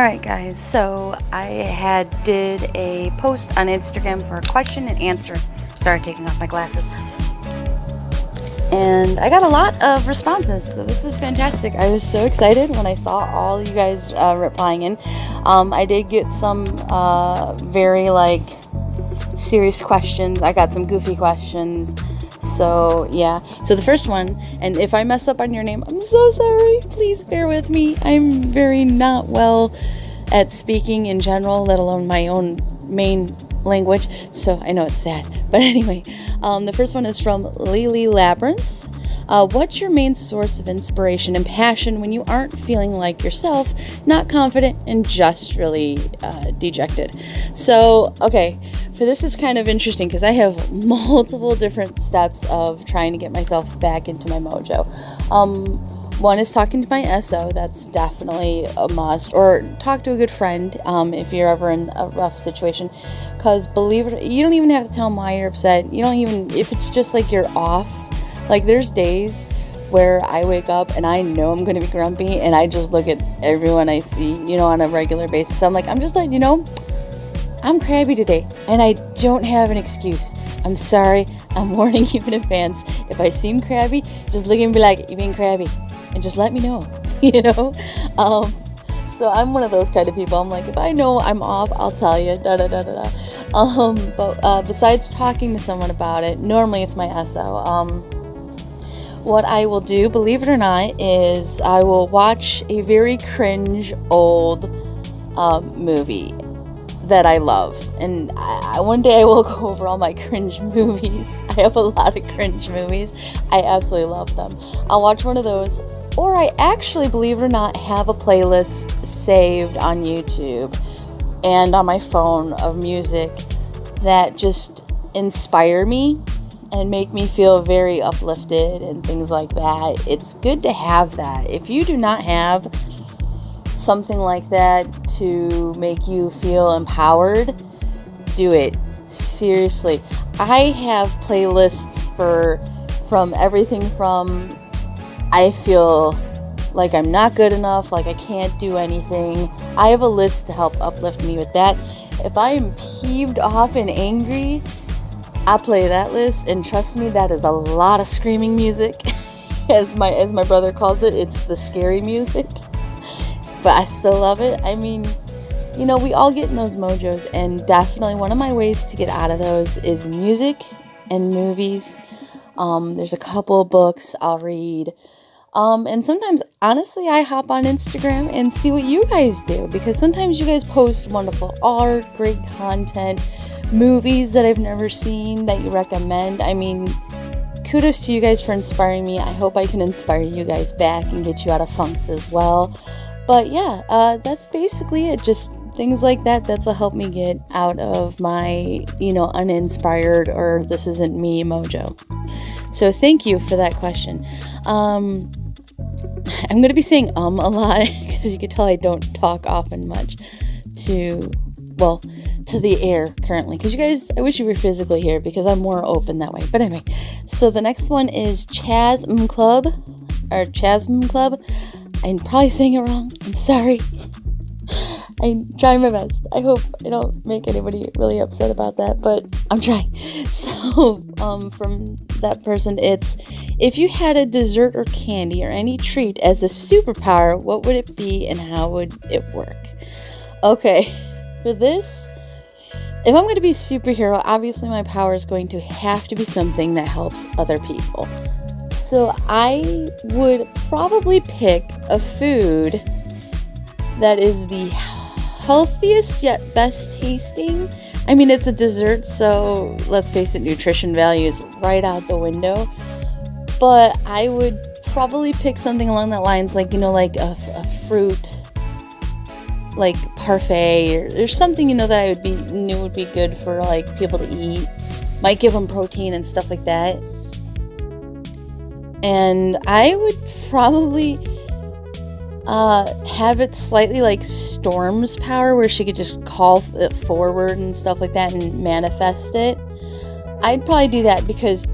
Alright guys, so I did a post on Instagram for a question and answer. Sorry, taking off my glasses. And I got a lot of responses, so this is fantastic. I was so excited when I saw all you guys replying in. I did get some very serious questions. I got some goofy questions. So yeah, so the first one, and if I mess up on your name, I'm so sorry, please bear with me. I'm very not well at speaking in general, let alone my own main language, so I know it's sad. But anyway, the first one is from Lily Labyrinth. What's your main source of inspiration and passion when you aren't feeling like yourself, not confident, and just really dejected? So, okay, for this is kind of interesting because I have multiple different steps of trying to get myself back into my mojo. One is talking to my SO. That's definitely a must. Or talk to a good friend if you're ever in a rough situation. Because believe it, you don't even have to tell them why you're upset. You don't even, if it's just like you're off. Like there's days where I wake up and I know I'm going to be grumpy and I just look at everyone I see, on a regular basis. I'm like, I'm just letting you know, I'm crabby today and I don't have an excuse. I'm sorry. I'm warning you in advance. If I seem crabby, just look at me and be like, you're being crabby. And just let me know, So I'm one of those kind of people. I'm like, if I know I'm off, I'll tell you, But besides talking to someone about it, normally it's my SO. What I will do, believe it or not, is I will watch a very cringe old movie that I love. And one day I will go over all my cringe movies. I have a lot of cringe movies. I absolutely love them. I'll watch one of those. Or I actually, believe it or not, have a playlist saved on YouTube and on my phone of music that just inspire me and make me feel very uplifted and things like that. It's good to have that. If you do not have something like that to make you feel empowered, do it. Seriously. I have playlists from everything from I feel like I'm not good enough, like I can't do anything. I have a list to help uplift me with that. If I am peeved off and angry, I play that list, and trust me, that is a lot of screaming music. as my brother calls it, it's the scary music. But I still love it. I mean, we all get in those mojos, and definitely one of my ways to get out of those is music and movies. There's a couple of books I'll read. And sometimes, honestly, I hop on Instagram and see what you guys do, because sometimes you guys post wonderful art, great content, movies that I've never seen that you recommend. I mean, kudos to you guys for inspiring me. I hope I can inspire you guys back and get you out of funks as well. But yeah, that's basically it. Just things like that. That's what helped me get out of my, uninspired or this isn't me mojo. So thank you for that question. I'm going to be saying a lot because you can tell I don't talk often much to the air currently, because you guys, I wish you were physically here because I'm more open that way. But anyway, so the next one is Chasm Club. I'm probably saying it wrong. I'm sorry. I'm trying my best. I hope I don't make anybody really upset about that, but I'm trying. So, from that person, it's, if you had a dessert or candy or any treat as a superpower, what would it be and how would it work? Okay, for this, if I'm going to be a superhero, obviously my power is going to have to be something that helps other people. So I would probably pick a food that is the healthiest yet best tasting. I mean, it's a dessert, so let's face it, nutrition value is right out the window. But I would probably pick something along that lines, like a fruit, like parfait, or something that I knew would be good for people to eat. Might give them protein and stuff like that. And I would probably have it slightly like Storm's power, where she could just call it forward and stuff like that and manifest it. I'd probably do that because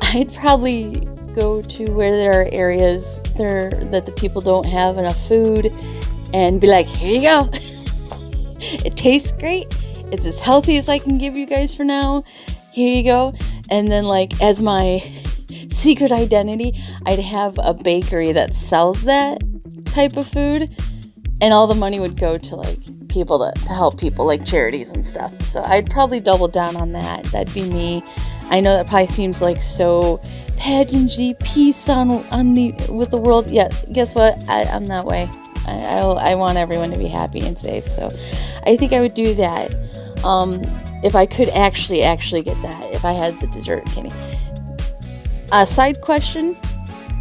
I'd probably go to where there are areas that the people don't have enough food, and be like, here you go. It tastes great. It's as healthy as I can give you guys for now. Here you go. And then, like, as my secret identity, I'd have a bakery that sells that type of food, and all the money would go to, like, people to help people, like charities and stuff. So I'd probably double down on that. That'd be me. I know that probably seems like so pageantry, peace with the world. Yeah, guess what? I'm that way. I want everyone to be happy and safe. So I think I would do that. If I could actually get that, if I had the dessert candy. A side question,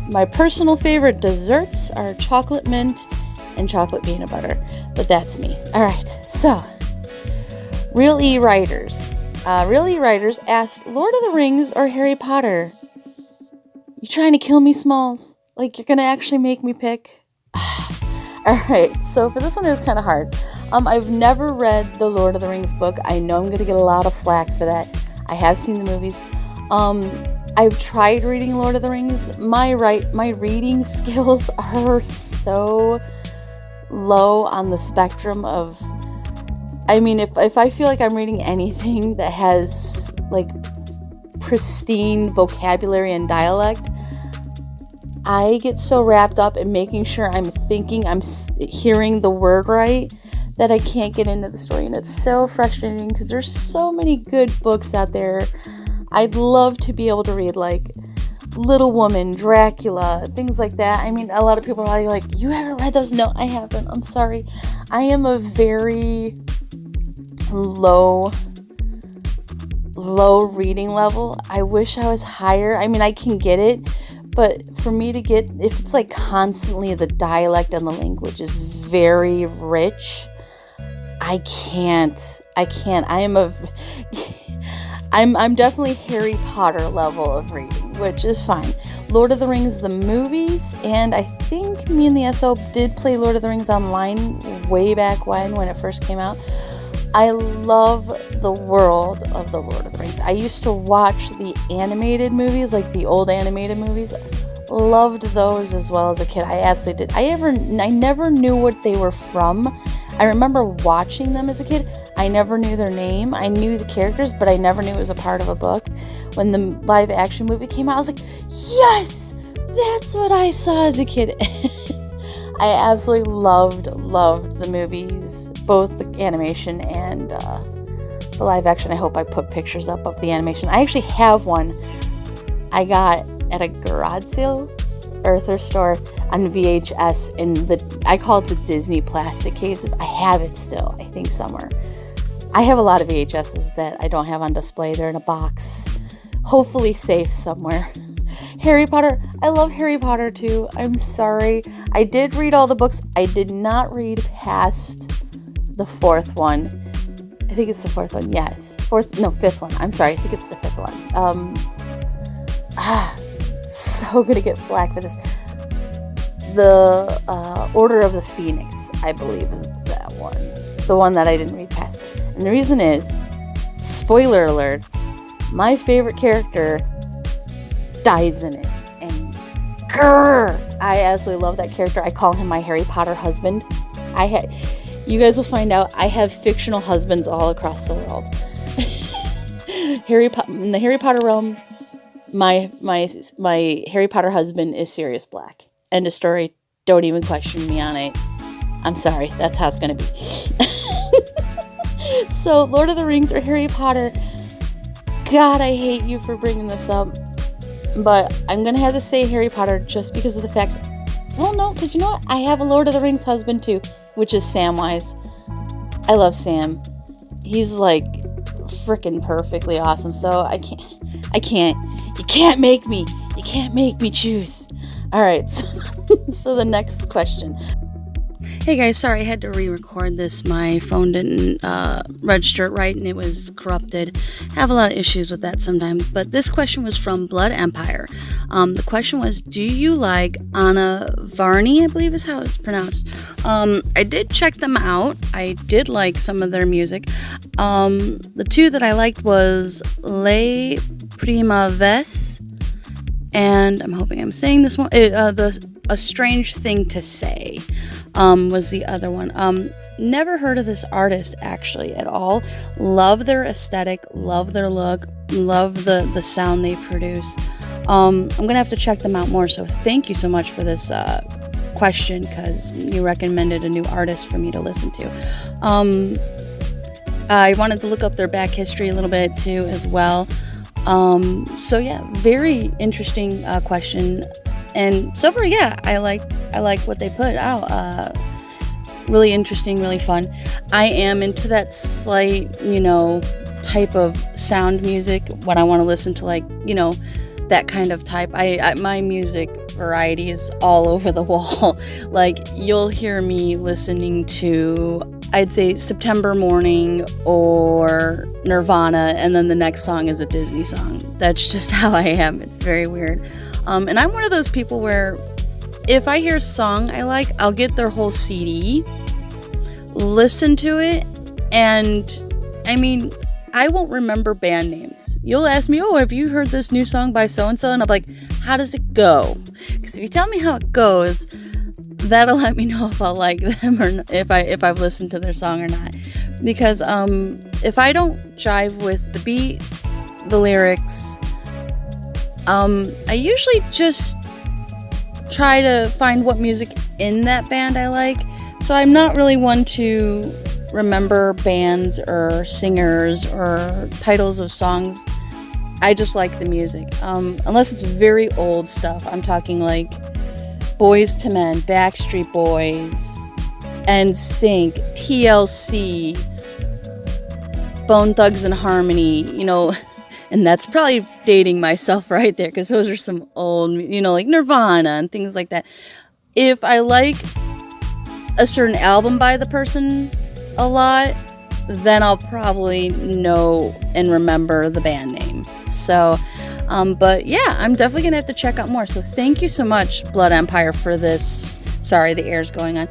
my personal favorite desserts are chocolate mint and chocolate peanut butter, but that's me. All right, so Real E Writers asked, Lord of the Rings or Harry Potter? You trying to kill me, Smalls? Like, you're gonna actually make me pick? All right, so for this one, it was kind of hard. I've never read the Lord of the Rings book. I know I'm going to get a lot of flack for that. I have seen the movies. I've tried reading Lord of the Rings. My reading skills are so low on the spectrum of... I mean, if I feel like I'm reading anything that has, like, pristine vocabulary and dialect, I get so wrapped up in making sure I'm hearing the word right that I can't get into the story. And it's so frustrating because there's so many good books out there. I'd love to be able to read, like, Little Woman, Dracula, things like that. I mean, a lot of people are like, you haven't read those? No, I haven't. I'm sorry. I am a very low reading level. I wish I was higher. I mean, I can get it, but for me to get, if it's like constantly the dialect and the language is very rich, I can't. I'm definitely Harry Potter level of reading, which is fine. Lord of the Rings, the movies, and I think me and the SO did play Lord of the Rings online way back when it first came out. I love the world of the Lord of the Rings. I used to watch the animated movies, like the old animated movies. Loved those as well as a kid. I absolutely did. I never knew what they were from. I remember watching them as a kid. I never knew their name. I knew the characters, but I never knew it was a part of a book. When the live action movie came out, I was like, yes, that's what I saw as a kid. I absolutely loved the movies, both the animation and the live action. I hope I put pictures up of the animation. I actually have one I got at a garage sale or thrift store on VHS I call it the Disney plastic cases. I have it still, I think, somewhere. I have a lot of VHSs that I don't have on display. They're in a box, hopefully safe somewhere. Harry Potter. I love Harry Potter too. I'm sorry. I did read all the books. I did not read past the fourth one. I think it's the fourth one. Yes. Fifth one. I'm sorry. I think it's the fifth one. So gonna get flack for this. The Order of the Phoenix, I believe, is that one. The one that I didn't read past. And the reason is, spoiler alerts, my favorite character dies in it. And I absolutely love that character. I call him my Harry Potter husband. You guys will find out I have fictional husbands all across the world. In the Harry Potter realm, my Harry Potter husband is Sirius Black. End of story. Don't even question me on it. I'm sorry. That's how it's going to be. So, Lord of the Rings or Harry Potter. God, I hate you for bringing this up. But I'm going to have to say Harry Potter just because of the facts. Well, no, because you know what? I have a Lord of the Rings husband too, which is Samwise. I love Sam. He's like freaking perfectly awesome. So I can't. You can't make me choose. All right. So the next question. Hey guys, sorry I had to re-record this. My phone didn't register it right and it was corrupted. I have a lot of issues with that sometimes. But this question was from Blood Empire. The question was, do you like Anna Varney, I believe is how it's pronounced. I did check them out. I did like some of their music. The two that I liked was Le Primaves, and I'm hoping I'm saying this one. The A Strange Thing to Say was the other one. Never heard of this artist actually at all. Love their aesthetic, love their look, love the sound they produce. I'm gonna have to check them out more, so thank you so much for this question, because you recommended a new artist for me to listen to. I wanted to look up their back history a little bit too as well. So yeah, very interesting question, and so far, yeah, I like what they put out. Really interesting, really fun. I am into that slight, type of sound music when I want to listen to, like, that kind of type. My music variety is all over the wall. Like, you'll hear me listening to, I'd say, September Morning or Nirvana, and then the next song is a Disney song. That's just how I am. It's very weird. And I'm one of those people where if I hear a song I like, I'll get their whole CD, listen to it, and I mean, I won't remember band names. You'll ask me, oh, have you heard this new song by so-and-so? And I'm like, how does it go? Because if you tell me how it goes, that'll let me know if I'll like them or not, if I've listened to their song or not. Because if I don't jive with the beat, the lyrics, I usually just try to find what music in that band I like. So I'm not really one to remember bands or singers or titles of songs. I just like the music. Unless it's very old stuff. I'm talking like Boyz II Men, Backstreet Boys, NSYNC, TLC, Bone Thugs and Harmony, and that's probably dating myself right there, because those are some old, like Nirvana and things like that. If I like a certain album by the person a lot, then I'll probably know and remember the band name. So, but yeah, I'm definitely gonna have to check out more. So thank you so much, Blood Empire, for this. Sorry, the air's going on.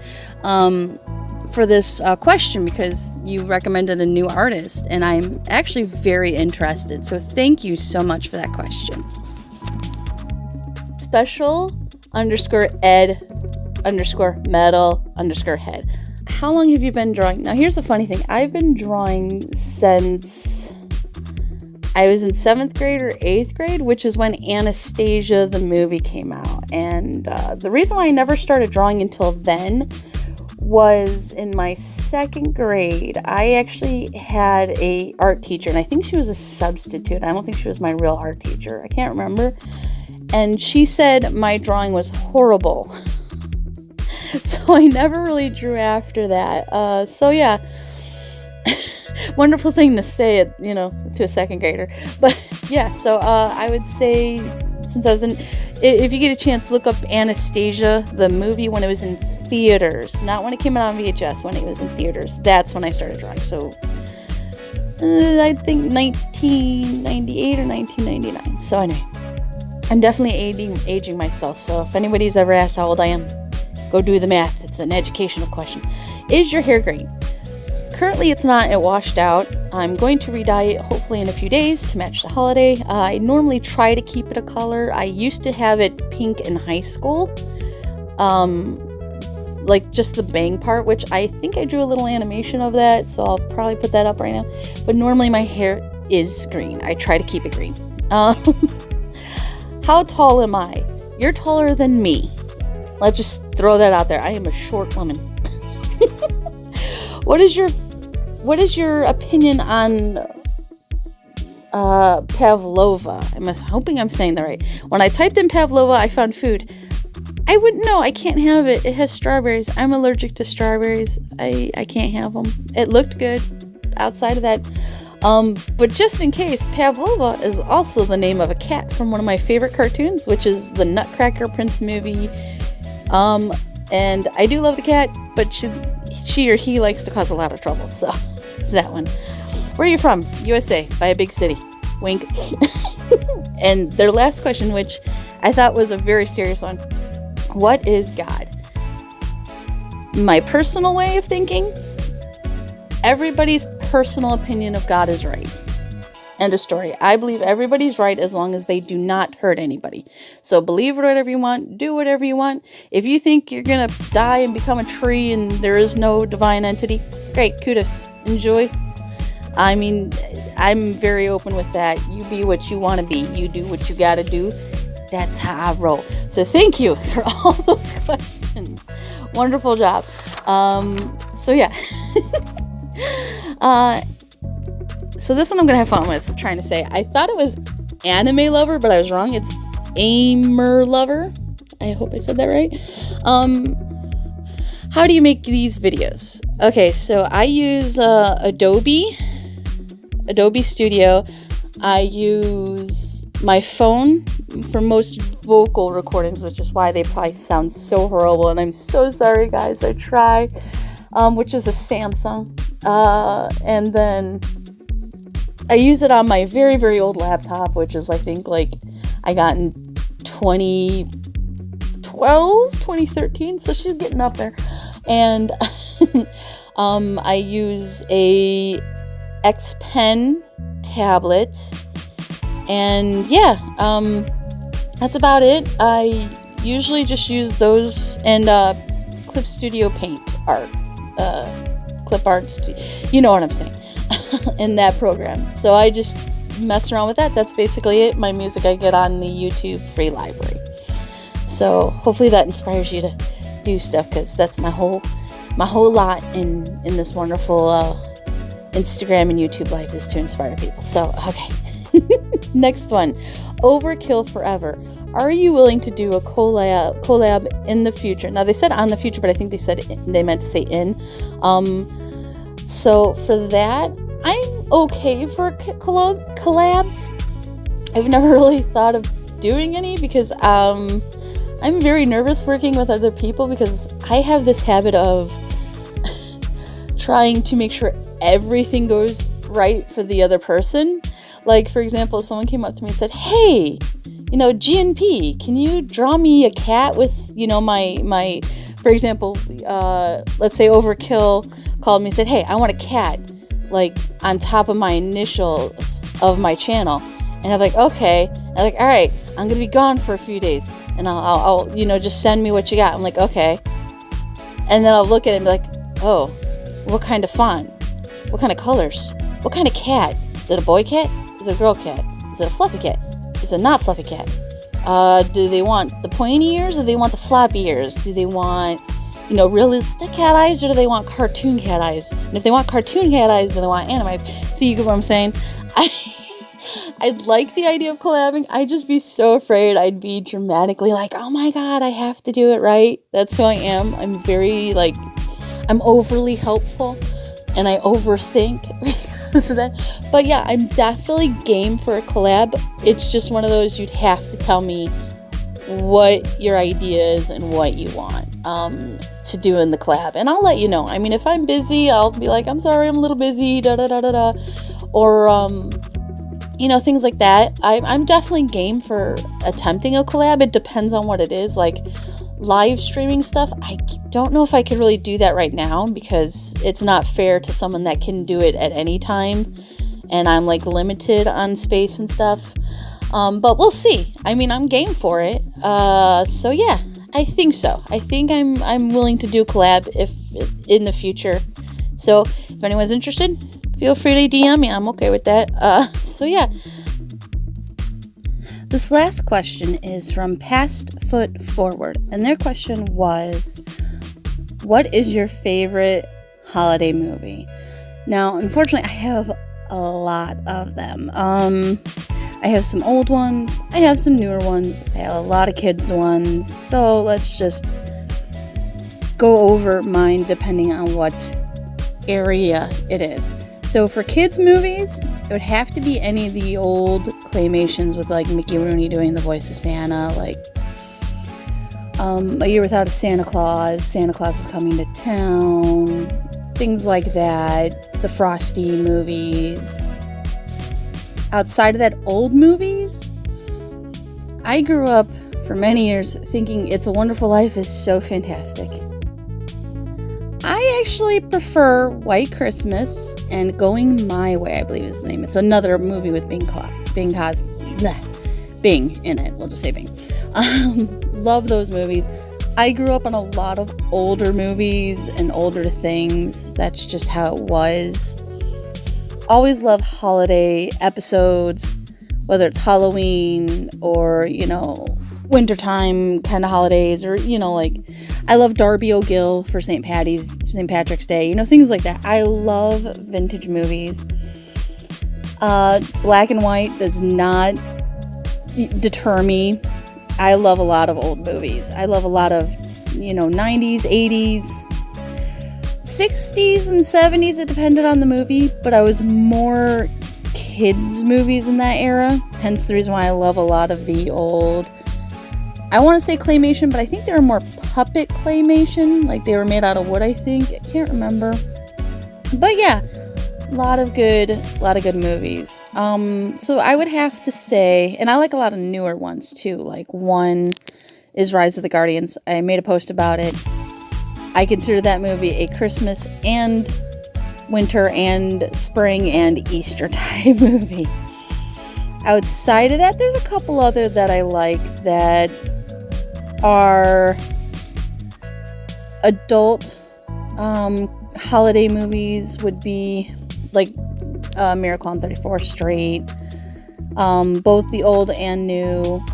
For this question, because you recommended a new artist, and I'm actually very interested. So thank you so much for that question. Special_ed_metal_head. How long have you been drawing? Now, here's the funny thing. I've been drawing since I was in 7th grade or 8th grade, which is when Anastasia, the movie, came out. And the reason why I never started drawing until then was in my 2nd grade. I actually had a art teacher, and I think she was a substitute. I don't think she was my real art teacher. I can't remember. And she said my drawing was horrible. So I never really drew after that. So yeah, wonderful thing to say it, to a 2nd grader. But yeah, so I would say, since I was if you get a chance, look up Anastasia, the movie, when it was in theaters, not when it came out on VHS, when it was in theaters. That's when I started drawing. So I think 1998 or 1999. So anyway, I'm definitely aging myself. So if anybody's ever asked how old I am, go do the math. It's an educational question. Is your hair green? Currently it's not. It washed out. I'm going to re-dye it hopefully in a few days to match the holiday. I normally try to keep it a color. I used to have it pink in high school. Like just the bang part, which I think I drew a little animation of that, so I'll probably put that up right now. But normally my hair is green. I try to keep it green. How tall am I? You're taller than me. Let's just throw that out there. I am a short woman. What is your opinion on pavlova? I'm hoping I'm saying that right. When I typed in pavlova, I found food. I wouldn't know. I can't have it. It has strawberries. I'm allergic to strawberries. I can't have them. It looked good outside of that. But just in case, Pavlova is also the name of a cat from one of my favorite cartoons, which is the Nutcracker Prince movie. And I do love the cat, but she or he likes to cause a lot of trouble. So it's that one. Where are you from? USA, by a big city. Wink. And their last question, which I thought was a very serious one. What is God? My personal way of thinking, everybody's personal opinion of God is right. End of story. I believe everybody's right as long as they do not hurt anybody. So believe whatever you want, do whatever you want. If you think you're going to die and become a tree and there is no divine entity, great, kudos, enjoy. I mean, I'm very open with that. You be what you want to be. You do what you got to do. That's how I roll. So thank you for all those questions. Wonderful job. So yeah. So this one I'm going to have fun with, trying to say. I thought it was anime lover, but I was wrong. It's aimer lover. I hope I said that right. How do you make these videos? Okay, so I use Adobe Studio. I use my phone for most vocal recordings, which is why they probably sound so horrible. And I'm so sorry, guys. I try. Which is a Samsung. And then I use it on my very, very old laptop, which is, I think, like, I got in 2012, 2013, so she's getting up there. And I use a X Pen tablet, and yeah, that's about it. I usually just use those and Clip Studio Paint art, Clip Art, you know what I'm saying. In that program. So I just mess around with that. That's basically it. My music I get on the YouTube free library. So hopefully that inspires you to do stuff, because that's my whole lot in this wonderful Instagram and YouTube life, is to inspire people. So okay. Next one. Overkill forever. Are you willing to do a collab in the future? Now they said on the future, but I think they meant to say in. So for that, I'm okay for collabs. I've never really thought of doing any, because I'm very nervous working with other people, because I have this habit of trying to make sure everything goes right for the other person. Like, for example, someone came up to me and said, hey, GNP, can you draw me a cat with, my for example, let's say Overkill called me and said, hey, I want a cat, like, on top of my initials of my channel. And I'm like, okay. I'm like, all right, I'm going to be gone for a few days. And I'll just send me what you got. I'm like, okay. And then I'll look at it and be like, oh, what kind of font? What kind of colors? What kind of cat? Is it a boy cat? Is it a girl cat? Is it a fluffy cat? Is it not fluffy cat? Do they want the pointy ears, or do they want the floppy ears? Do they want, realistic cat eyes, or do they want cartoon cat eyes? And if they want cartoon cat eyes, then they want anime eyes. So you get what I'm saying? I like the idea of collabing. I'd just be so afraid I'd be dramatically like, oh my god, I have to do it right. That's who I am. I'm very, I'm overly helpful, and I overthink. So but yeah, I'm definitely game for a collab. It's just one of those, you'd have to tell me what your idea is and what you want to do in the collab, and I'll let you know. I mean, if I'm busy, I'll be like, I'm sorry, I'm a little busy, or things like that. I'm definitely game for attempting a collab. It depends on what it is. Like live streaming stuff, I don't know if I could really do that right now, because it's not fair to someone that can do it at any time, and I'm limited on space and stuff. But we'll see. I mean, I'm game for it. So yeah, I think so. I think I'm willing to do a collab if in the future. So if anyone's interested, feel free to DM me. I'm okay with that. So yeah. This last question is from Past Foot Forward, and their question was, what is your favorite holiday movie? Now, unfortunately, I have a lot of them. I have some old ones, I have some newer ones, I have a lot of kids ones, so let's just go over mine depending on what area it is. So for kids movies, it would have to be any of the old claymations with Mickey Rooney doing the voice of Santa, A Year Without a Santa Claus, Santa Claus is Coming to Town, things like that, the Frosty movies. Outside of that, old movies, I grew up for many years thinking It's a Wonderful Life is so fantastic. I actually prefer White Christmas and Going My Way, I believe is the name. It's another movie with Bing in it. We'll just say Bing. Love those movies. I grew up on a lot of older movies and older things. That's just how it was. Always love holiday episodes, whether it's Halloween or, wintertime kind of holidays, or, I love Darby O'Gill for St. Patrick's Day, things like that. I love vintage movies. Black and white does not deter me. I love a lot of old movies. I love a lot of, 90s, 80s, 60s, and 70s. It depended on the movie, but I was more kids movies in that era. Hence the reason why I love a lot of the old, I want to say claymation, but I think they were more puppet claymation. Like they were made out of wood, I think. I can't remember. But yeah, a lot of good movies. So I would have to say, and I like a lot of newer ones too. Like one is Rise of the Guardians. I made a post about it. I consider that movie a Christmas and winter and spring and Easter type movie. Outside of that, there's a couple other that I like that are adult holiday movies. Would be like Miracle on 34th Street, both the old and new.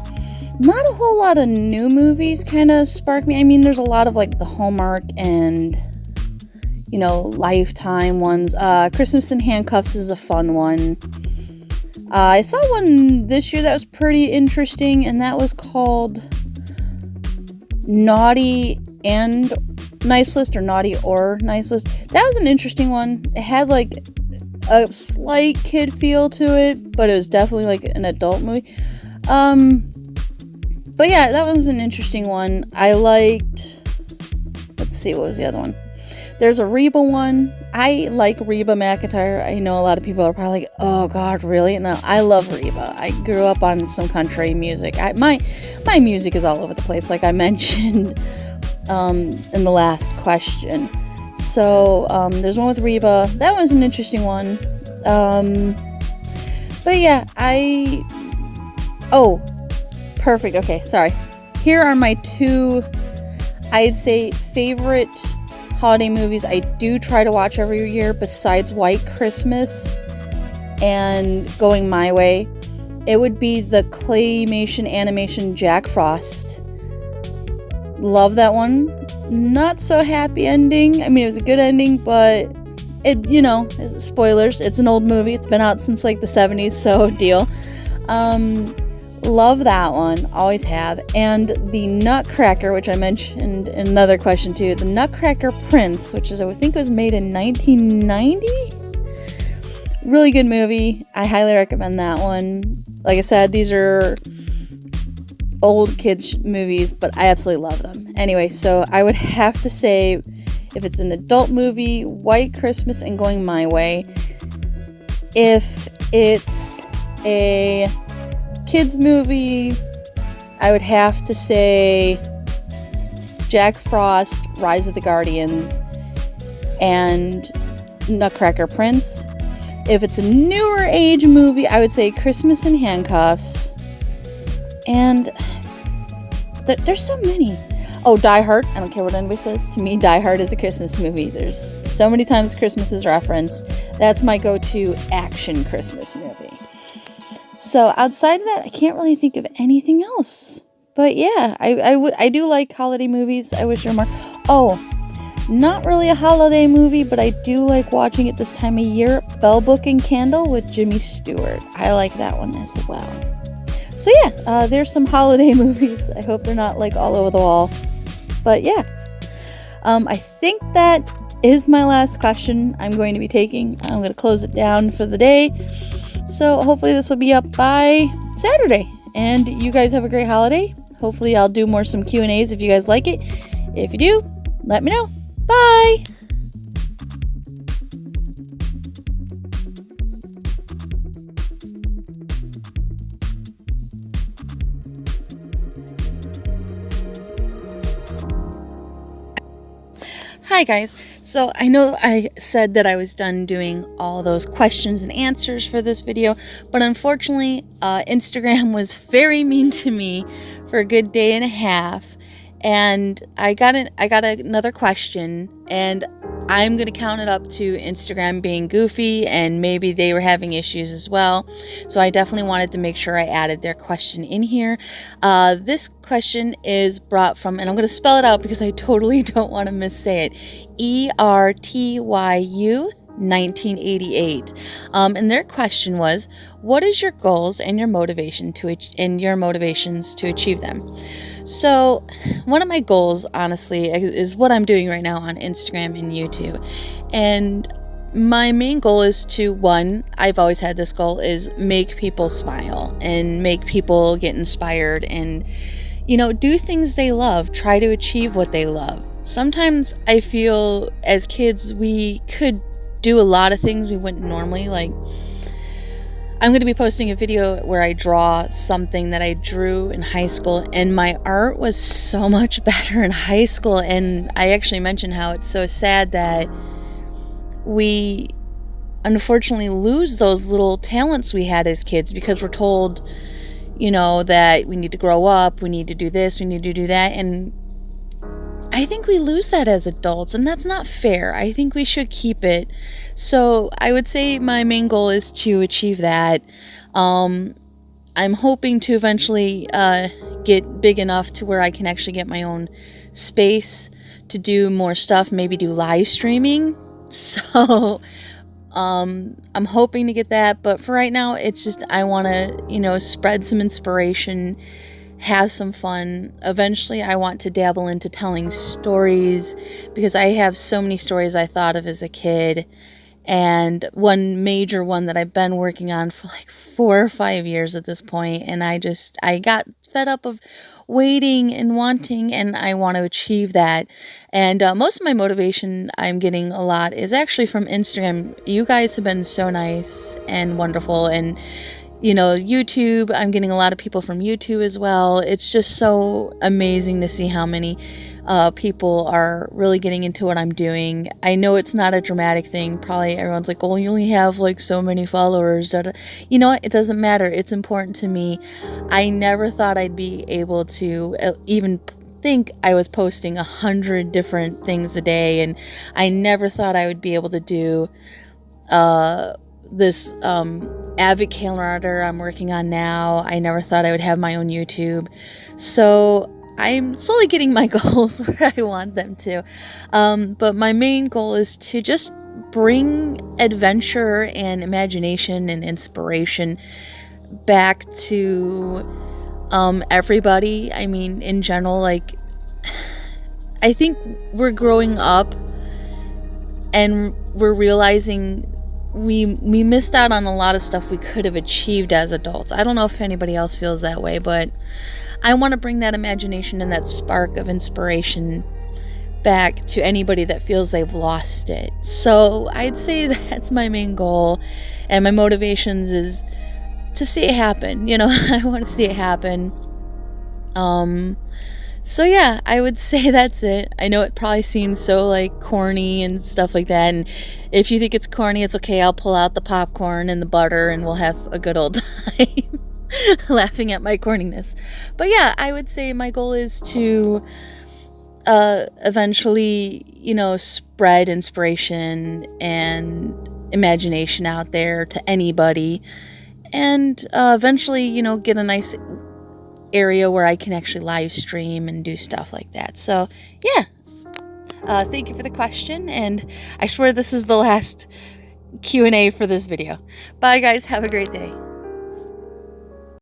Not a whole lot of new movies kind of spark me. I mean, there's a lot of like the Hallmark and Lifetime ones. Christmas in Handcuffs is a fun one. I saw one this year that was pretty interesting, and that was called Naughty and Nice List, or Naughty or Nice List. That was an interesting one. It had like a slight kid feel to it, but it was definitely like an adult movie. But yeah, that one was an interesting one. I liked, let's see, what was the other one? There's a Reba one. I like Reba McEntire. I know a lot of people are probably like, oh God, really? No, I love Reba. I grew up on some country music. My music is all over the place, like I mentioned in the last question. So there's one with Reba. That one's an interesting one. But yeah, perfect. Okay, sorry. Here are my two, I'd say, favorite holiday movies I do try to watch every year besides White Christmas and Going My Way. It would be the claymation animation Jack Frost. Love that one. Not so happy ending. I mean, it was a good ending, but it, spoilers, it's an old movie. It's been out since like the 70s, so deal. Love that one. Always have. And the Nutcracker, which I mentioned in another question too. The Nutcracker Prince, which is, I think it was made in 1990. Really good movie. I highly recommend that one. Like I said, these are old kids movies, but I absolutely love them. Anyway, so I would have to say, if it's an adult movie, White Christmas and Going My Way. If it's a kids movie, I would have to say Jack Frost, Rise of the Guardians, and Nutcracker Prince. If it's a newer age movie, I would say Christmas in Handcuffs. And there's so many. Oh, Die Hard. I don't care what anybody says. To me, Die Hard is a Christmas movie. There's so many times Christmas is referenced. That's my go-to action Christmas movie. So outside of that, I can't really think of anything else. But yeah, I do like holiday movies. I wish there were more. Oh, not really a holiday movie, but I do like watching it this time of year. Bell Book and Candle with Jimmy Stewart. I like that one as well. So yeah, there's some holiday movies. I hope they're not like all over the wall. But yeah, I think that is my last question I'm going to be taking. I'm going to close it down for the day. So hopefully this will be up by Saturday. And you guys have a great holiday. Hopefully I'll do some Q&As if you guys like it. If you do, let me know. Bye! Hi guys, So I know I said that I was done doing all those questions and answers for this video, but unfortunately, Instagram was very mean to me for a good day and a half, and I got another question, and I'm going to count it up to Instagram being goofy, and maybe they were having issues as well. So I definitely wanted to make sure I added their question in here. This question is brought from, and I'm going to spell it out because I totally don't want to missay it, ERTYU 1988. And their question was, what is your goals and your motivations to achieve them? So one of my goals, honestly, is what I'm doing right now on Instagram and YouTube. And my main goal is to, one, I've always had this goal, is make people smile and make people get inspired and, do things they love, try to achieve what they love. Sometimes I feel as kids we could do a lot of things we wouldn't normally, like I'm going to be posting a video where I draw something that I drew in high school, and my art was so much better in high school. And I actually mentioned how it's so sad that we unfortunately lose those little talents we had as kids because we're told, that we need to grow up, we need to do this, we need to do that. And I think we lose that as adults, and that's not fair. I think we should keep it. So I would say my main goal is to achieve that. I'm hoping to eventually get big enough to where I can actually get my own space to do more stuff, maybe do live streaming. So I'm hoping to get that, but for right now, it's just I want to, spread some inspiration, have some fun. Eventually, I want to dabble into telling stories because I have so many stories I thought of as a kid. And one major one that I've been working on for like 4 or 5 years at this point, and I got fed up of waiting and wanting, and I want to achieve that. And most of my motivation I'm getting a lot is actually from Instagram. You guys have been so nice and wonderful, and YouTube, I'm getting a lot of people from YouTube as well. It's just so amazing to see how many people are really getting into what I'm doing. I know it's not a dramatic thing. Probably everyone's like, oh, you only have like so many followers. You know what? It doesn't matter. It's important to me. I never thought I'd be able to even think I was posting 100 different things a day, and I never thought I would be able to do this Avid calendar I'm working on now. I never thought I would have my own YouTube. So I'm slowly getting my goals where I want them to. But my main goal is to just bring adventure and imagination and inspiration back to everybody. I mean, in general, like, I think we're growing up and we're realizing we missed out on a lot of stuff we could have achieved as adults. I don't know if anybody else feels that way, but I want to bring that imagination and that spark of inspiration back to anybody that feels they've lost it. So I'd say that's my main goal, and my motivations is to see it happen. I want to see it happen. So yeah, I would say that's it. I know it probably seems so like corny and stuff like that, and if you think it's corny, it's okay. I'll pull out the popcorn and the butter and we'll have a good old time laughing at my corniness. But yeah, I would say my goal is to eventually, spread inspiration and imagination out there to anybody, and eventually, get a nice area where I can actually live stream and do stuff like that. So yeah, thank you for the question, and I swear this is the last Q&A for this video. Bye guys, have a great day.